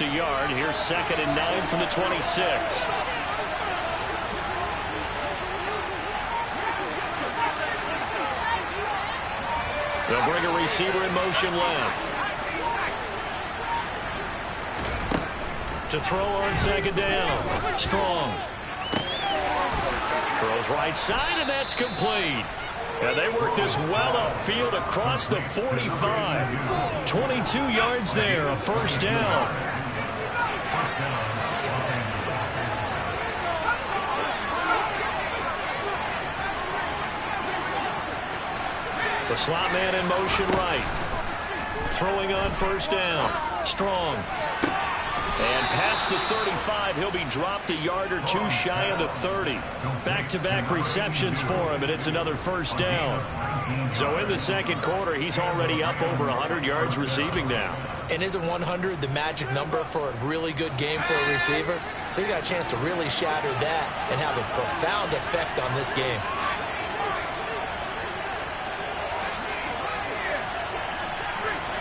A yard. Here's 2nd and 9 from the 26. They'll bring a receiver in motion left. To throw on 2nd down. Strong. Throws right side, and that's complete. And they work this well upfield across the 45. 22 yards there, a 1st down. The slot man in motion right. Throwing on 1st down. Strong. And past the 35, he'll be dropped a yard or two shy of the 30. Back-to-back receptions for him, and it's another 1st down. So in the 2nd quarter, he's already up over 100 yards receiving now. And isn't 100 the magic number for a really good game for a receiver? So he got a chance to really shatter that and have a profound effect on this game.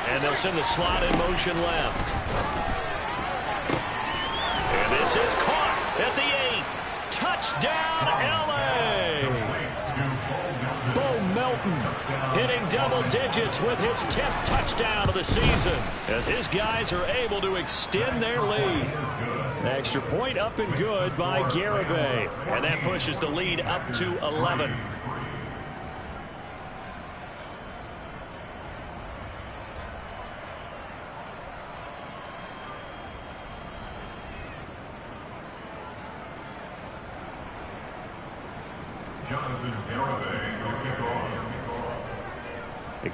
And they'll send the slot in motion left. And this is caught at the 8. Touchdown, L.A. Bo Melton hitting double digits with his 10th touchdown of the season as his guys are able to extend their lead. Extra point up and good by Garibay. And that pushes the lead up to 11.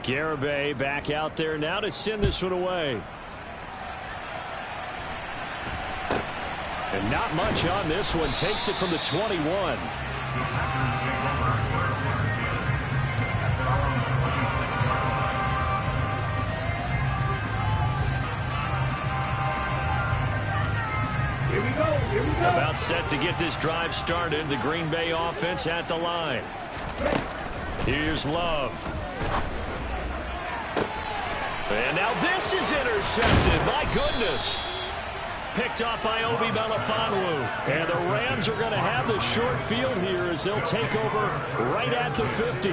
Garibay back out there now to send this one away. And not much on this one. Takes it from the 21. About set to get this drive started. The Green Bay offense at the line. Here's Love. And now this is intercepted. My goodness. Picked off by Obi Melifonwu. And the Rams are going to have the short field here as they'll take over right at the 50.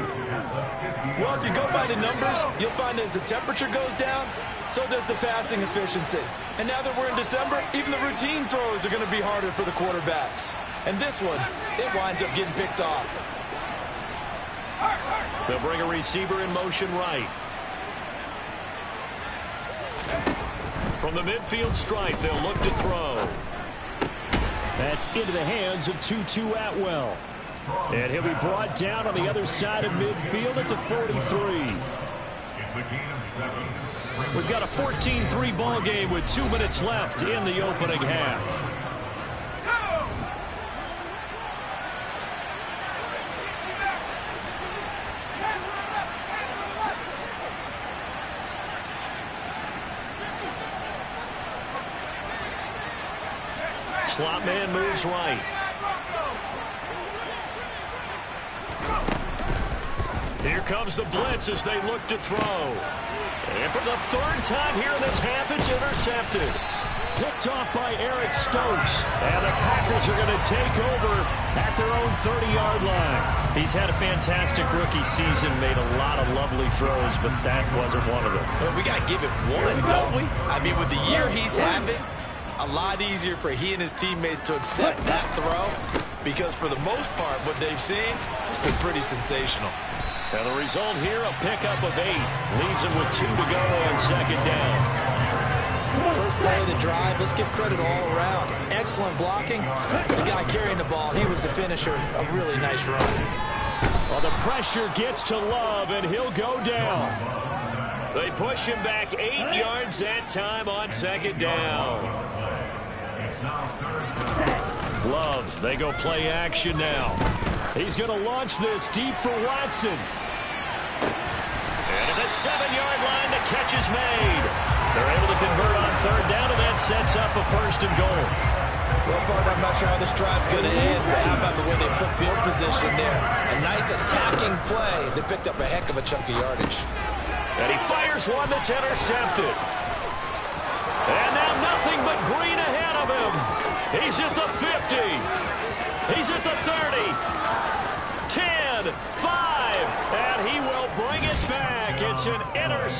Well, if you go by the numbers, you'll find as the temperature goes down, so does the passing efficiency. And now that we're in December, even the routine throws are going to be harder for the quarterbacks. And this one, it winds up getting picked off. They'll bring a receiver in motion right. From the midfield stripe, they'll look to throw. That's into the hands of Tutu Atwell. And he'll be brought down on the other side of midfield at the 43. We've got a 14-3 ball game with 2 minutes left in the opening half. Slot man moves right. Here comes the blitz as they look to throw. And for the 3rd time here in this half, it's intercepted. Picked off by Eric Stokes. And the Packers are going to take over at their own 30-yard line. He's had a fantastic rookie season, made a lot of lovely throws, but that wasn't one of them. Well, we got to give it one, don't we? I mean, with the year he's having, a lot easier for he and his teammates to accept that throw because for the most part, what they've seen has been pretty sensational. And the result here, a pickup of 8. Leaves him with 2 to go on 2nd down. First play of the drive, let's give credit all around. Excellent blocking. The guy carrying the ball, he was the finisher. A really nice run. Well, the pressure gets to Love, and he'll go down. They push him back 8 yards that time on 2nd down. Love, they go play action now. He's going to launch this deep for Watson. And at the 7-yard line, the catch is made. They're able to convert on 3rd down, and that sets up a 1st and goal. Well, partner, I'm not sure how this drive's going to end, but how about the way they flip field position there? A nice attacking play that picked up a heck of a chunk of yardage. And he fires one that's intercepted. And now nothing but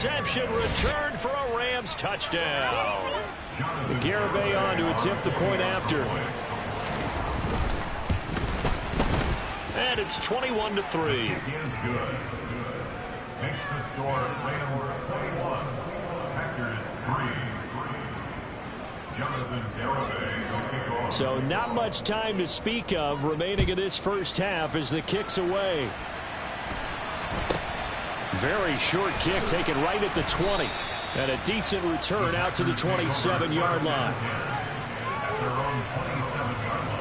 interception returned for a Rams touchdown. Garibay on to attempt the point after. And it's 21-3. Makes the score Rams 21, Packers 3. Jonathan Garibay will kick off. So not much time to speak of remaining in this first half as the kick's away. Very short kick taken right at the 20. And a decent return out to the 27-yard line. At their own 27-yard line.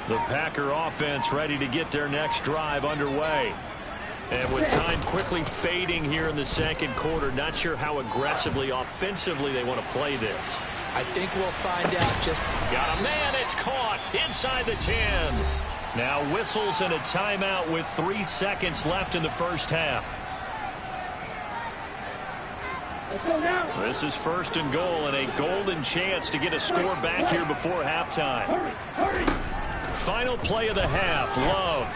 The Packer offense ready to get their next drive underway. And with time quickly fading here in the second quarter, not sure how aggressively, offensively they want to play this. I think we'll find out just... Got a man, it's caught inside the 10. Now whistles and a timeout with 3 seconds left in the first half. This is first and goal and a golden chance to get a score back here before halftime. Final play of the half, Love.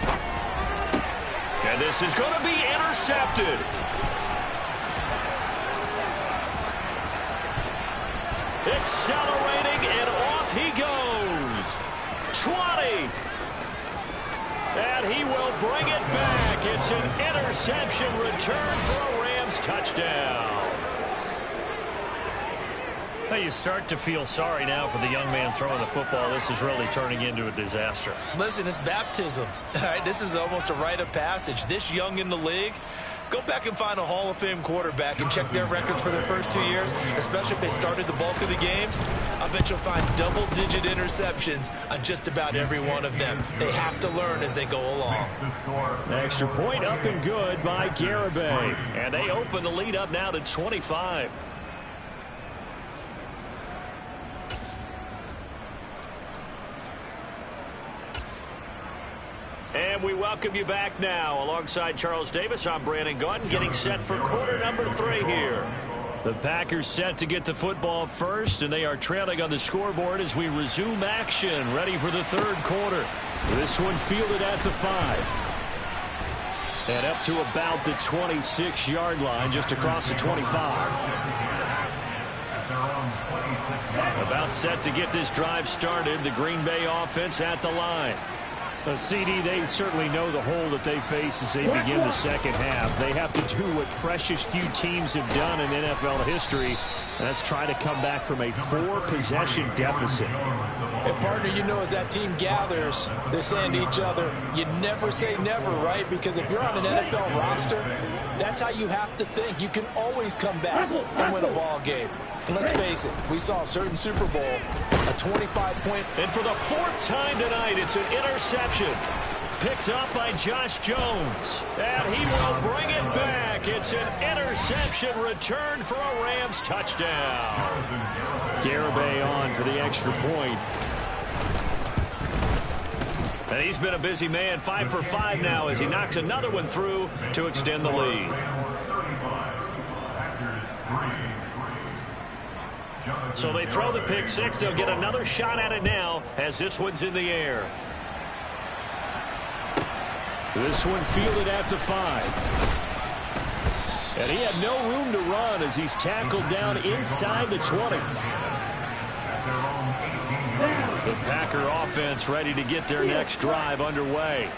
And this is going to be intercepted. Accelerating, and off he goes. 20. And he will bring it back. It's an interception return for a Rams touchdown. Well, you start to feel sorry now for the young man throwing the football. This is really turning into a disaster. Listen, it's baptism. All right, this is almost a rite of passage. This young in the league, go back and find a Hall of Fame quarterback and check their records for their first 2 years, especially if they started the bulk of the games. I bet you'll find double-digit interceptions on just about every one of them. They have to learn as they go along. Extra point up and good by Garibay. And they open the lead up now to 25. And we welcome you back now. Alongside Charles Davis, I'm Brandon Gaudin, getting set for quarter number 3 here. The Packers set to get the football first, and they are trailing on the scoreboard as we resume action, ready for the third quarter. This one fielded at the 5. And up to about the 26-yard line, just across the 25. About set to get this drive started. The Green Bay offense at the line. CD, they certainly know the hole that they face as they begin the second half. They have to do what precious few teams have done in NFL history. That's try to come back from a 4-possession deficit. And, partner, you know, as that team gathers, they're saying to each other, you never say never, right? Because if you're on an NFL roster, that's how you have to think. You can always come back and win a ball game. And let's face it, we saw a certain Super Bowl, a 25-point. And for the 4th time tonight, it's an interception. Picked up by Josh Jones. And he will bring it back. It's an interception returned for a Rams touchdown. Garibay on for the extra point. And he's been a busy man, 5 for 5 now as he knocks another one through to extend the lead. So they throw the pick 6. They'll get another shot at it now as this one's in the air. This one fielded at the 5. And he had no room to run as he's tackled down inside the 20. The Packer offense ready to get their next drive underway.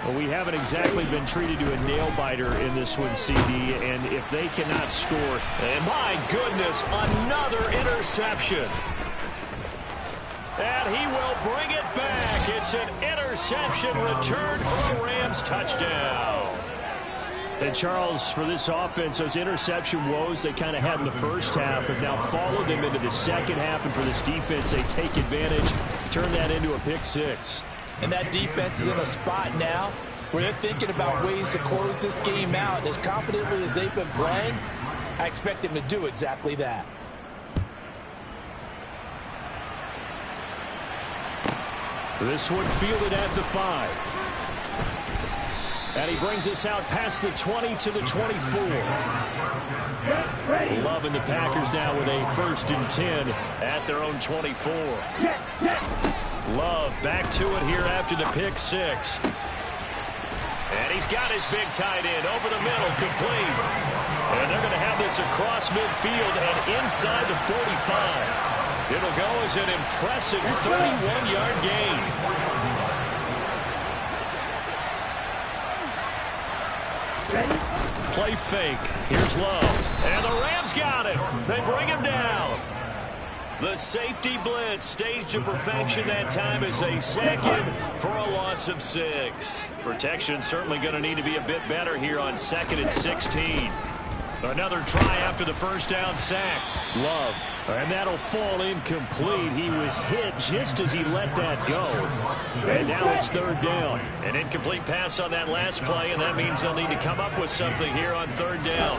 Well, we haven't exactly been treated to a nail-biter in this one, CD, and if they cannot score... And my goodness, another interception. And he will bring it back. It's an interception returned for a Rams touchdown. And, Charles, for this offense, those interception woes they kind of had in the first half have now followed them into the second half, and for this defense, they take advantage, turn that into a pick 6. And that defense is in a spot now where they're thinking about ways to close this game out. As confidently as they've been playing, I expect them to do exactly that. This one fielded at the 5. And he brings us out past the 20 to the 24. Love and the Packers now with a 1st and 10 at their own 24. Love back to it here after the pick 6. And he's got his big tight end over the middle, complete. And they're going to have this across midfield and inside the 45. It'll go as an impressive 31-yard gain. Play fake. Here's Love. And the Rams got him. They bring him down. The safety blitz staged to perfection that time as they sack him for a loss of 6. Protection certainly going to need to be a bit better here on 2nd and 16. Another try after the 1st down sack. Love. And that'll fall incomplete. He was hit just as he let that go. And now it's 3rd down. An incomplete pass on that last play, and that means they'll need to come up with something here on 3rd down.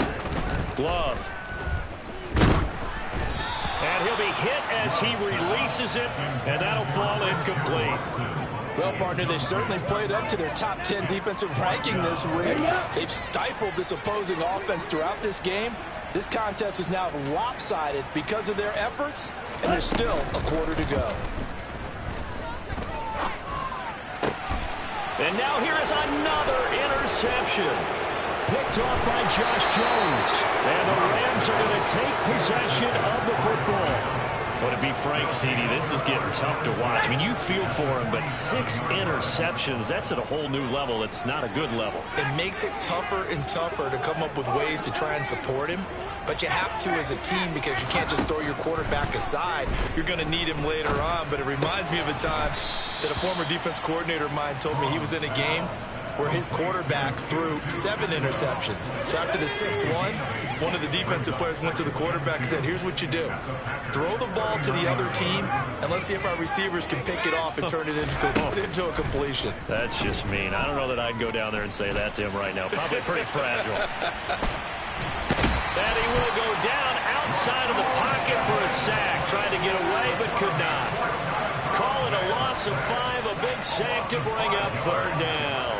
Love. And he'll be hit as he releases it, and that'll fall incomplete. Well, partner, they certainly played up to their top 10 defensive ranking this week. They've stifled this opposing offense throughout this game. This contest is now lopsided because of their efforts, and there's still a quarter to go. And now here is another interception. Picked off by Josh Jones. And the Rams are going to take possession of the football. Well, to be frank, CD, this is getting tough to watch. I mean, you feel for him, but 6 interceptions, that's at a whole new level. It's not a good level. It makes it tougher and tougher to come up with ways to try and support him. But you have to as a team because you can't just throw your quarterback aside. You're going to need him later on. But it reminds me of a time that a former defense coordinator of mine told me he was in a game where his quarterback threw 7 interceptions. So after the 6th one of the defensive players went to the quarterback and said, here's what you do. Throw the ball to the other team, and let's see if our receivers can pick it off and turn it into a completion. That's just mean. I don't know that I'd go down there and say that to him right now. Probably pretty fragile. And he will go down outside of the pocket for a sack. Tried to get away, but could not. Call it a loss of 5, a big sack to bring up 3rd down.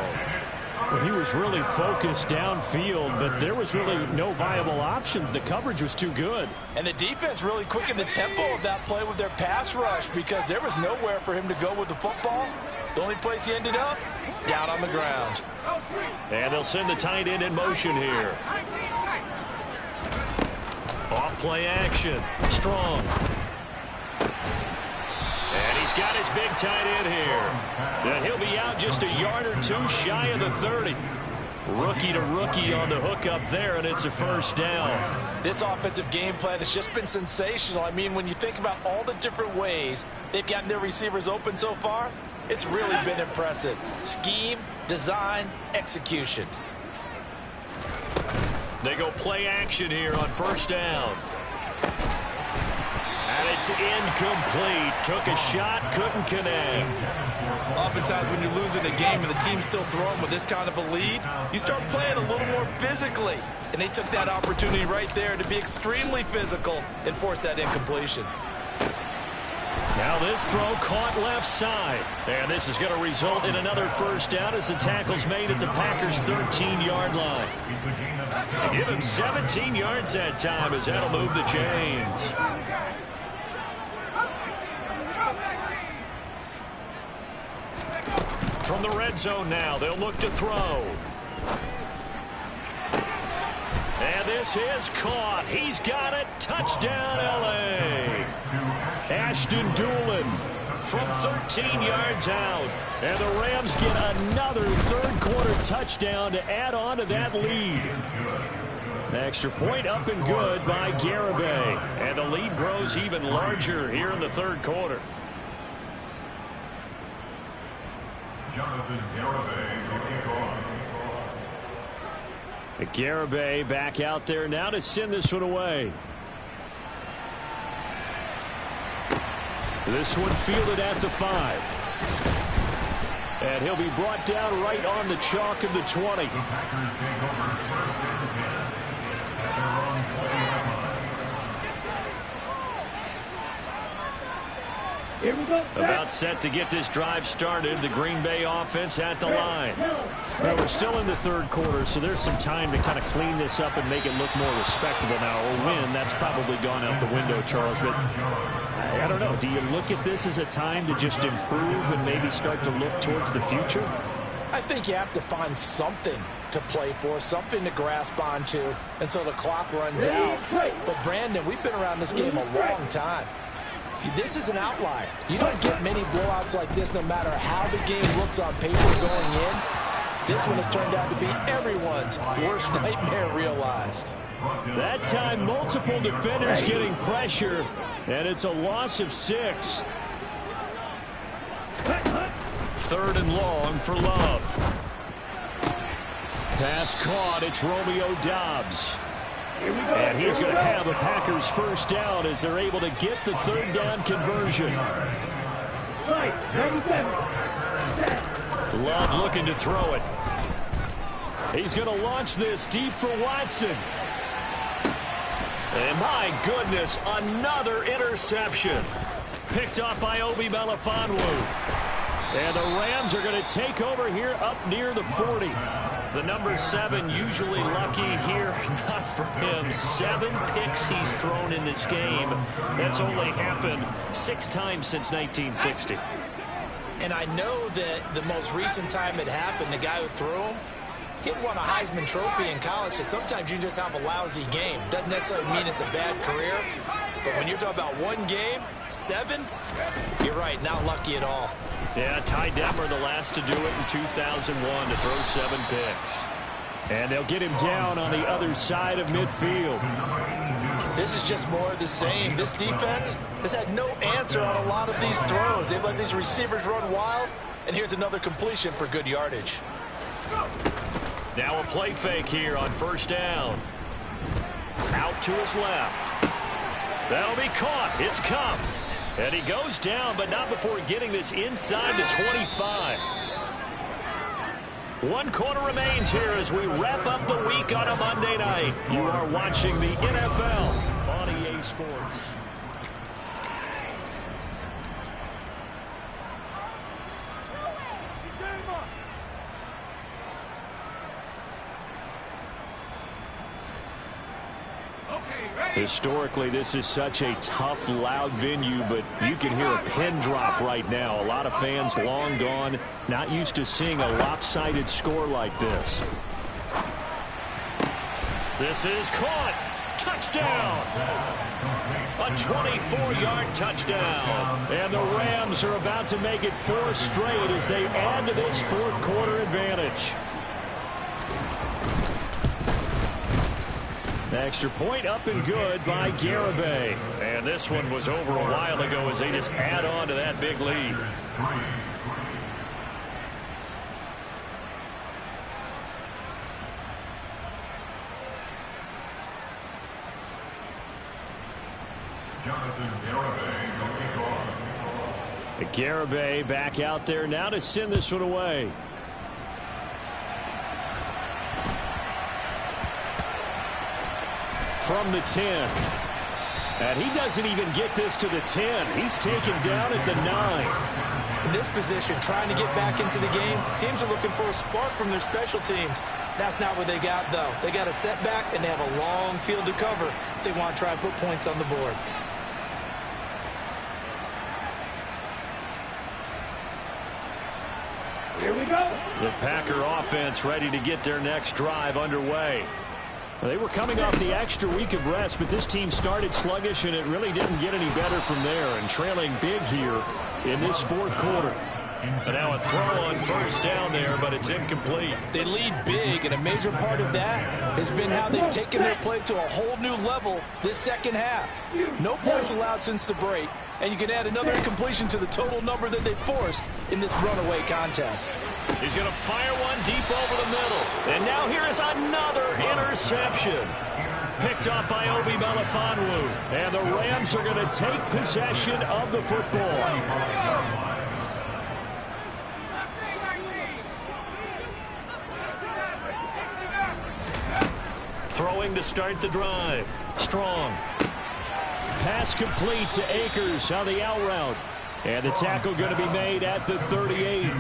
Well, he was really focused downfield, but there was really no viable options. The coverage was too good. And the defense really quickened the tempo of that play with their pass rush because there was nowhere for him to go with the football. The only place he ended up, down on the ground. And they'll send the tight end in motion here. Off play action. Strong. And he's got his big tight end here. And he'll be out just a yard or 2 shy of the 30. Rookie to rookie on the hook up there, and it's a 1st down. This offensive game plan has just been sensational. I mean, when you think about all the different ways they've gotten their receivers open so far, it's really been impressive. Scheme, design, execution. They go play action here on 1st down. And it's incomplete. Took a shot, couldn't connect. Oftentimes when you're losing a game and the team's still throwing with this kind of a lead, you start playing a little more physically. And they took that opportunity right there to be extremely physical and force that incompletion. Now this throw caught left side. And this is going to result in another 1st down as the tackle's made at the Packers' 13-yard line. Give him 17 yards that time as that'll move the chains. From the red zone now, they'll look to throw. And this is caught. He's got it. Touchdown, L.A. Ashton Doolin from 13 yards out. And the Rams get another 3rd quarter touchdown to add on to that lead. Extra point up and good by Garibay. And the lead grows even larger here in the 3rd quarter. Garibay back out there now to send this one away. This one fielded at the 5. And he'll be brought down right on the chalk of the 20. About set to get this drive started. The Green Bay offense at the line. Well, we're still in the third quarter, so there's some time to kind of clean this up and make it look more respectable now. Or win, that's probably gone out the window, Charles. But I don't know. Do you look at this as a time to just improve and maybe start to look towards the future? I think you have to find something to play for, something to grasp onto until the clock runs out. But, Brandon, we've been around this game a long time. This is an outlier. You don't get many blowouts like this no matter how the game looks on paper going in. This one has turned out to be everyone's worst nightmare realized. That time, multiple defenders getting pressure, and it's a loss of 6. Third and long for Love. Pass caught. It's Romeo Doubs. And he's going to have a Packers first down as they're able to get the third down conversion. Love looking to throw it. He's going to launch this deep for Watson. And my goodness, another interception. Picked up by Obi Melifonwu. And the Rams are going to take over here up near the 40. The number 7 usually lucky here. Not for him. 7 picks he's thrown in this game. That's only happened 6 times since 1960. And I know that the most recent time it happened, the guy who threw him, he won a Heisman Trophy in college. So sometimes you just have a lousy game. Doesn't necessarily mean it's a bad career. But when you're talking about one game, 7, you're right, not lucky at all. Yeah, Ty Detmer the last to do it in 2001 to throw 7 picks. And they'll get him down on the other side of midfield. This is just more of the same. This defense has had no answer on a lot of these throws. They've let these receivers run wild, and here's another completion for good yardage. Now a play fake here on first down. Out to his left. That'll be caught. It's Cup. And he goes down, but not before getting this inside the 25. 1 quarter remains here as we wrap up the week on a Monday night. You are watching the NFL on EA Sports. Historically, this is such a tough, loud venue, but you can hear a pin drop right now. A lot of fans long gone, not used to seeing a lopsided score like this. This is caught. Touchdown. A 24-yard touchdown. And the Rams are about to make it 4 straight as they add to this fourth quarter advantage. Extra point up and good by Garibay. And this one was over a while ago as they just add on to that big lead. Garibay back out there now to send this one away. From the 10. And he doesn't even get this to the 10. He's taken down at the 9. In this position, trying to get back into the game, teams are looking for a spark from their special teams. That's not what they got, though. They got a setback, and they have a long field to cover if they want to try and put points on the board. Here we go. The Packer offense ready to get their next drive underway. They were coming off the extra week of rest, but this team started sluggish, and it really didn't get any better from there, and trailing big here in this fourth quarter. And now a throw on first down there, but it's incomplete. They lead big, and a major part of that has been how they've taken their play to a whole new level this second half. No points allowed since the break, and you can add another incompletion to the total number that they forced in this runaway contest. He's going to fire one deep over the middle. And now here is another interception. Picked up by Obi Melifonwu. And the Rams are going to take possession of the football. Throwing to start the drive. Strong. Pass complete to Akers on the out route. And the tackle going to be made at the 38.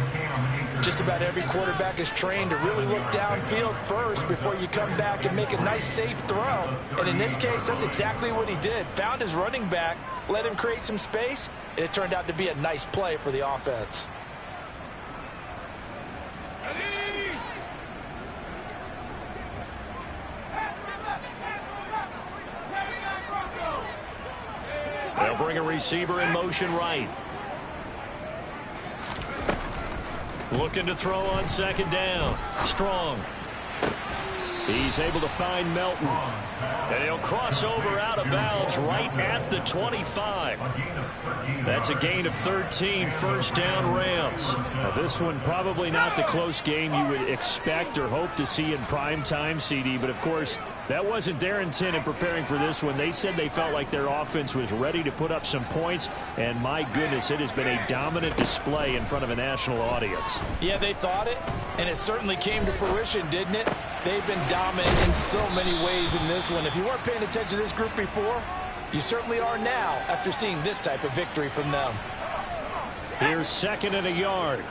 Just about every quarterback is trained to really look downfield first before you come back and make a nice, safe throw. And in this case, that's exactly what he did. Found his running back, let him create some space, and it turned out to be a nice play for the offense. They'll bring a receiver in motion right. Looking to throw on second down. Strong. He's able to find Melton. And he'll cross over out of bounds right at the 25. That's a gain of 13, first down Rams. Now this one probably not the close game you would expect or hope to see in prime time, CD, but of course that wasn't their intent in preparing for this one. They said they felt like their offense was ready to put up some points, and my goodness, it has been a dominant display in front of a national audience. Yeah, they thought it, and it certainly came to fruition, didn't it? They've been dominant in so many ways in this one. If you weren't paying attention to this group before, you certainly are now after seeing this type of victory from them. Here's second and a yard.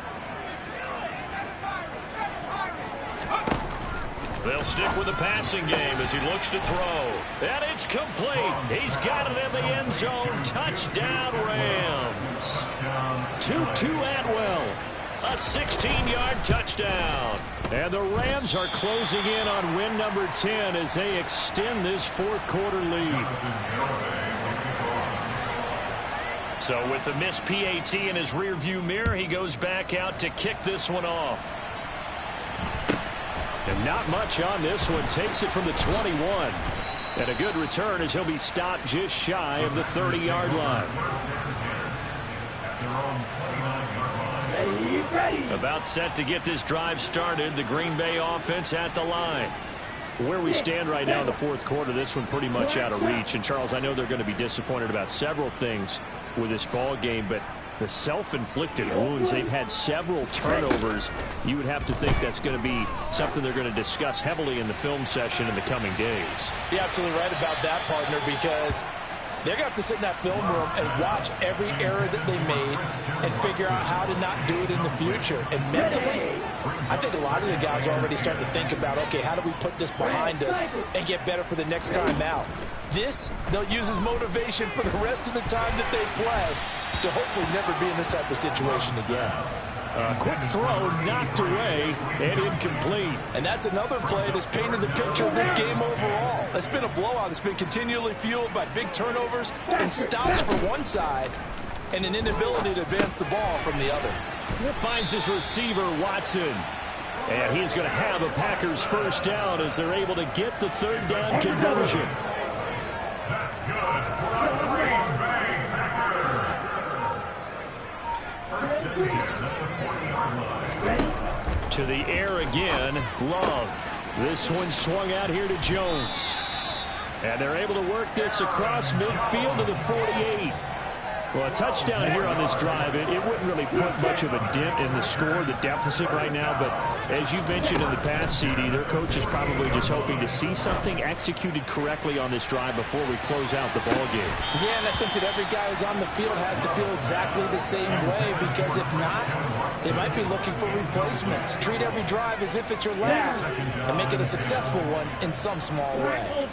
They'll stick with the passing game as he looks to throw. And it's complete. He's got it in the end zone. Touchdown, Rams. Tutu Atwell. A 16-yard touchdown. And the Rams are closing in on win number 10 as they extend this fourth quarter lead. So with the missed PAT in his rearview mirror, he goes back out to kick this one off. And not much on this one. Takes it from the 21. And a good return as he'll be stopped just shy of the 30-yard line. About set to get this drive started. The Green Bay offense at the line. Where we stand right now in the fourth quarter, this one pretty much out of reach. And, Charles, I know they're going to be disappointed about several things with this ball game, but the self-inflicted wounds, they've had several turnovers. You would have to think that's going to be something they're going to discuss heavily in the film session in the coming days. You're absolutely right about that, partner, because they're going to have to sit in that film room and watch every error that they made and figure out how to not do it in the future. And mentally, I think a lot of the guys are already starting to think about, okay, how do we put this behind us and get better for the next time out? This, they'll use as motivation for the rest of the time that they play to hopefully never be in this type of situation again. Quick throw knocked away and incomplete. And that's another play that's painted the picture of this game overall. It's been a blowout. It's been continually fueled by big turnovers and stops for one side and an inability to advance the ball from the other. Finds his receiver, Watson. And he's going to have a Packers first down as they're able to get the third down conversion. To the air again, Love. This one swung out here to Jones. And they're able to work this across midfield to the 48. Well, a touchdown here on this drive, it wouldn't really put much of a dent in the score, the deficit right now. But as you mentioned in the past, CD, their coach is probably just hoping to see something executed correctly on this drive before we close out the ball game. Yeah, and I think that every guy who's on the field has to feel exactly the same way, because if not, they might be looking for replacements. Treat every drive as if it's your last and make it a successful one in some small way.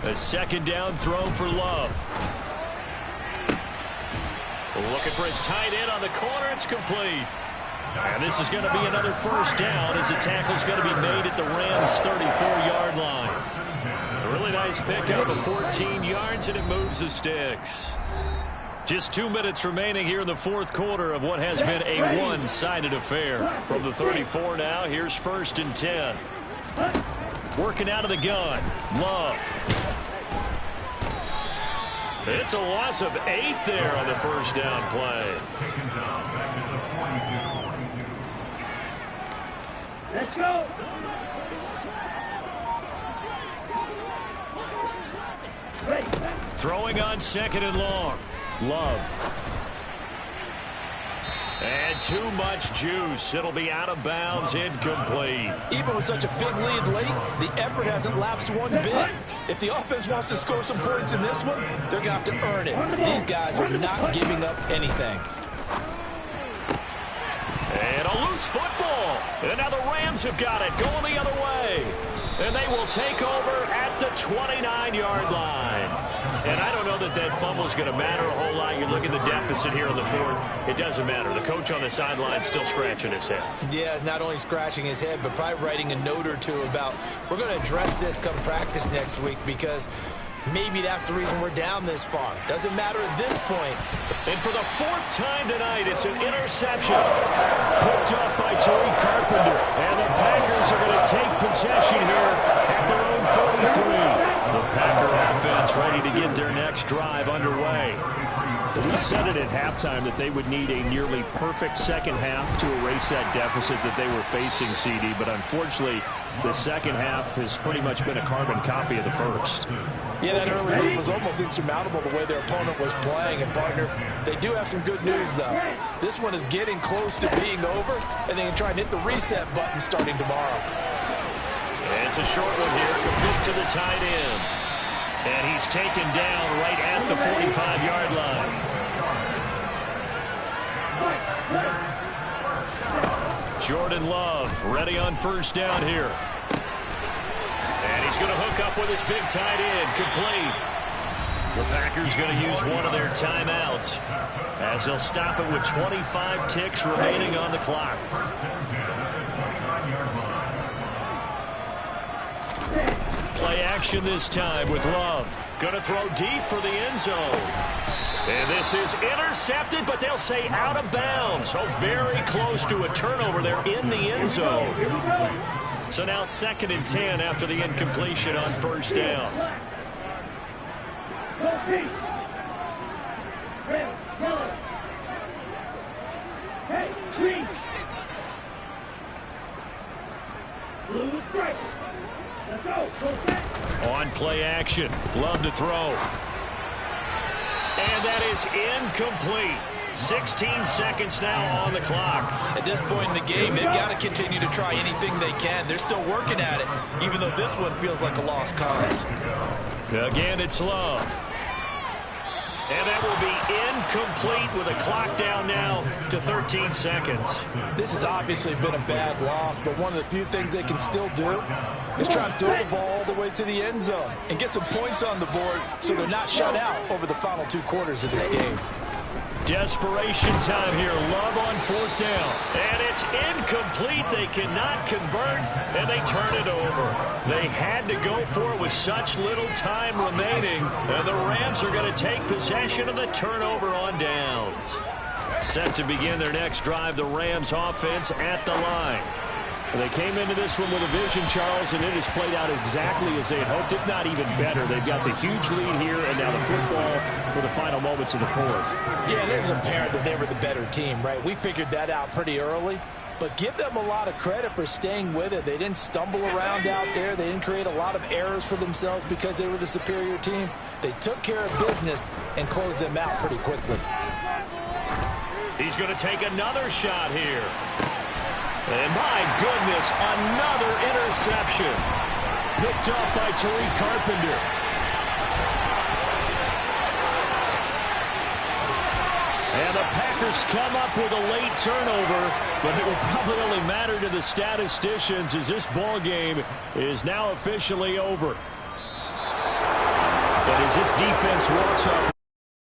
A second down throw for Love. Looking for his tight end on the corner. It's complete. And this is going to be another first down as the tackle's going to be made at the Rams' 34-yard line. A really nice pickup of 14 yards, and it moves the sticks. Just 2 minutes remaining here in the fourth quarter of what has been a one-sided affair. From the 34 now, here's first and 10. Working out of the gun. Love. It's a loss of 8 there on the first down play. Let's go. Throwing on second and long. Love. And too much juice. It'll be out of bounds, incomplete. Even with such a big lead late, the effort hasn't lapsed one bit. If the offense wants to score some points in this one, they're going to have to earn it. These guys are not giving up anything. And a loose football. And now the Rams have got it going the other way. And they will take over at the 29-yard line. And I don't know that that fumble is going to matter a whole lot. You look at the deficit here in the fourth. It doesn't matter. The coach on the sideline still scratching his head. Yeah, not only scratching his head, but probably writing a note or two about we're going to address this come practice next week because maybe that's the reason we're down this far. Doesn't matter at this point. And for the fourth time tonight, it's an interception. Picked off by Tariq Carpenter. And the Packers are going to take possession here at their own 43. The Packer offense ready to get their next drive underway. We said it at halftime that they would need a nearly perfect second half to erase that deficit that they were facing, CD. But unfortunately, the second half has pretty much been a carbon copy of the first. Yeah, that early lead was almost insurmountable the way their opponent was playing. And, partner, they do have some good news, though. This one is getting close to being over, and they can try and hit the reset button starting tomorrow. And it's a short one here, complete to the tight end. And he's taken down right at the 45-yard line. Jordan Love ready on first down here. And he's going to hook up with his big tight end, complete. The Packers going to use one of their timeouts as they'll stop it with 25 ticks remaining on the clock. Play action this time with Love. Going to throw deep for the end zone. And this is intercepted, but they'll say out of bounds. So very close to a turnover there in the end zone. So now 2nd and 10 after the incompletion on first down. On play action, Love to throw. And that is incomplete. 16 seconds now on the clock. At this point in the game, they've got to continue to try anything they can. They're still working at it, even though this one feels like a lost cause. Again, it's Love. And that will be incomplete with a clock down now to 13 seconds. This has obviously been a bad loss, but one of the few things they can still do is try and throw the ball all the way to the end zone and get some points on the board so they're not shut out over the final 2 quarters of this game. Desperation time here. Love on fourth down. And it's incomplete. They cannot convert, and they turn it over. They had to go for it with such little time remaining, and the Rams are going to take possession of the turnover on downs. Set to begin their next drive, the Rams offense at the line. They came into this one with a vision, Charles, and it has played out exactly as they had hoped, if not even better. They've got the huge lead here, and now the football for the final moments of the fourth. Yeah, it was apparent that they were the better team, right? We figured that out pretty early, but give them a lot of credit for staying with it. They didn't stumble around out there. They didn't create a lot of errors for themselves because they were the superior team. They took care of business and closed them out pretty quickly. He's going to take another shot here. And my goodness, another interception. Picked off by Tariq Carpenter. And the Packers come up with a late turnover, but it will probably only matter to the statisticians as this ball game is now officially over. But as this defense walks off